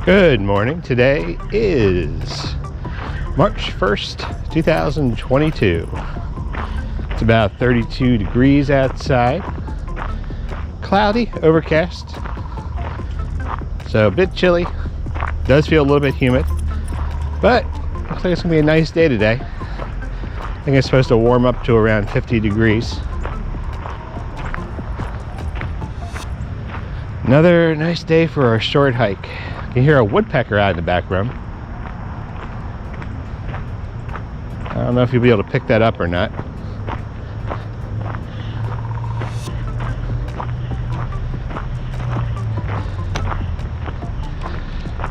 Good morning. Today is March 1st, 2022. It's about 32 degrees outside. Cloudy, overcast. So a bit chilly. Does feel a little bit humid. But looks like it's gonna be a nice day today. I think it's supposed to warm up to around 50 degrees. Another nice day for our short hike. You can hear a woodpecker out in the background. I don't know if you'll be able to pick that up or not.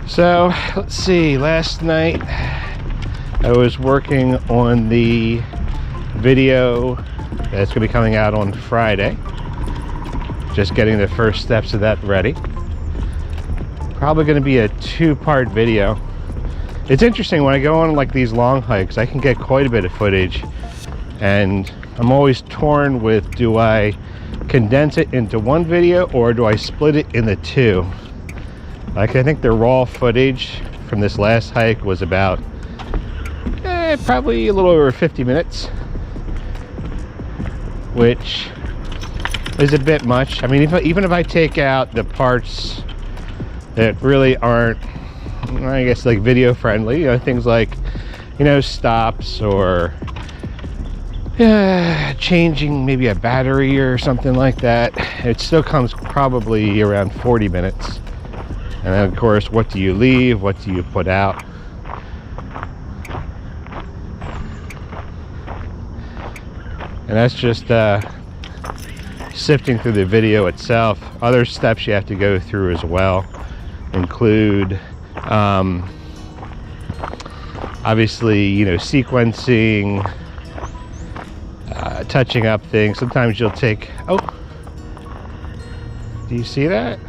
So, let's see, last night I was working on the video that's going to be coming out on Friday. Just getting the first steps of that ready. Probably going to be a two-part video. It's interesting when I go on like these long hikes, I can get quite a bit of footage, and I'm always torn with, do I condense it into one video or do I split it into two? Like, I think the raw footage from this last hike was about probably a little over 50 minutes, which is a bit much. I mean, even if I take out the parts that really aren't, I guess, like video friendly, you know, things like, you know, stops or changing maybe a battery or something like that, it still comes probably around 40 minutes. And then of course, what do you leave, what do you put out? And that's just sifting through the video itself. Other steps you have to go through as well include obviously, you know, sequencing, touching up things. Sometimes you'll take, oh, do you see that?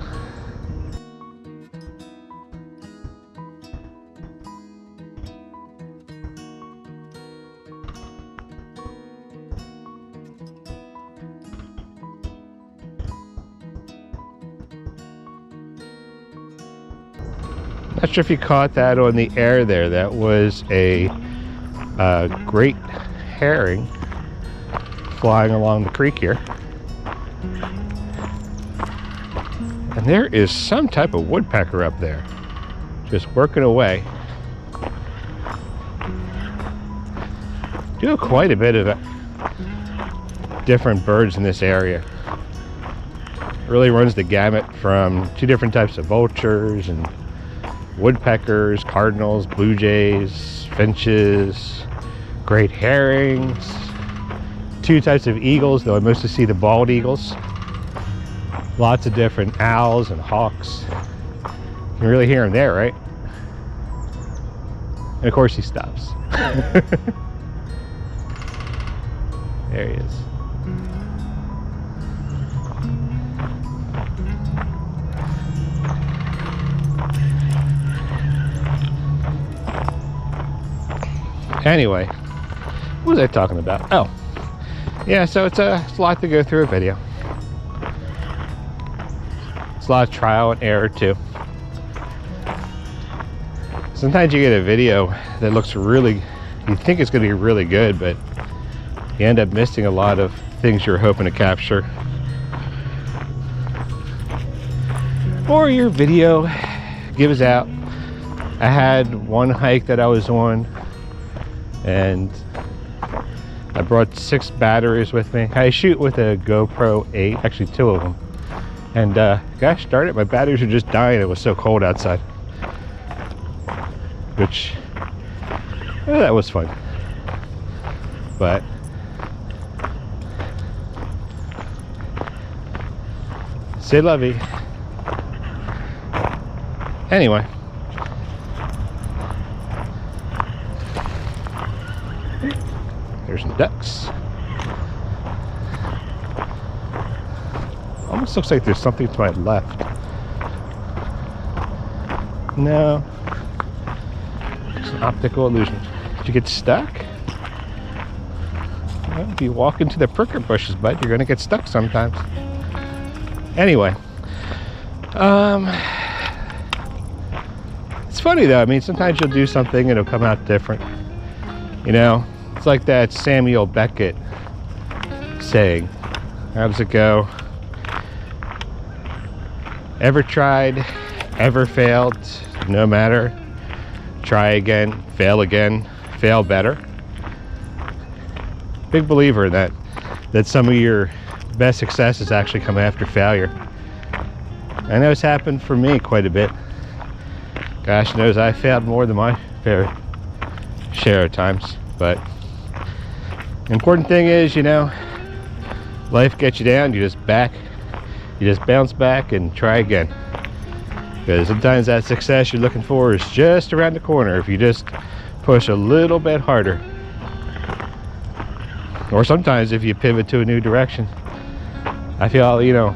Not sure if you caught that on the air there. That was a great herring flying along the creek here. And there is some type of woodpecker up there, just working away. Do have quite a bit of different birds in this area. It really runs the gamut from two different types of vultures and woodpeckers, cardinals, blue jays, finches, great herrings, two types of eagles, though I mostly see the bald eagles. Lots of different owls and hawks. You can really hear him there, right? And of course he stops. There he is. Anyway, what was I talking about? Oh, yeah, so it's a lot to go through a video. It's a lot of trial and error too. Sometimes you get a video that looks really, you think it's going to be really good, but you end up missing a lot of things you're hoping to capture. Or your video gives out. I had one hike that I was on, and I brought 6 batteries with me. I shoot with a GoPro 8, actually 2 of them. And gosh darn it, my batteries were just dying. It was so cold outside. Which, that was fun. But c'est la vie. Anyway. There's some ducks. Almost looks like there's something to my left. No. It's an optical illusion. Did you get stuck? Well, if you walk into the pricker bushes, bud, you're gonna get stuck sometimes. Anyway, funny though. I mean, sometimes you'll do something and it'll come out different. You know, it's like that Samuel Beckett saying. How does it go? Ever tried, ever failed, no matter. Try again, fail better. Big believer in that some of your best successes actually come after failure. I know it's happened for me quite a bit. Gosh knows I failed more than my fair share of times, but the important thing is, you know, life gets you down, you just bounce back and try again. Because sometimes that success you're looking for is just around the corner if you just push a little bit harder. Or sometimes if you pivot to a new direction. I feel, you know,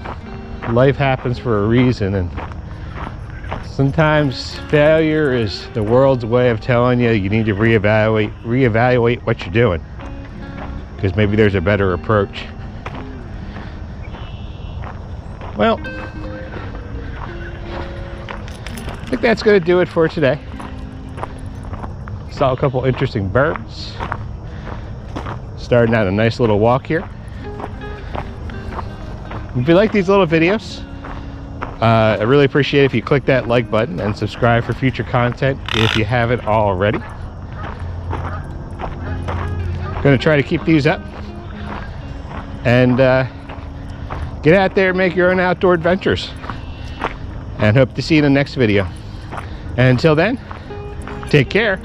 life happens for a reason, and sometimes failure is the world's way of telling you you need to reevaluate what you're doing, because maybe there's a better approach. Well, I think that's going to do it for today. Saw a couple interesting birds. Starting out a nice little walk here. If you like these little videos, I really appreciate it if you click that like button and subscribe for future content if you haven't already. Going to try to keep these up and get out there and make your own outdoor adventures, and hope to see you in the next video. And until then, take care.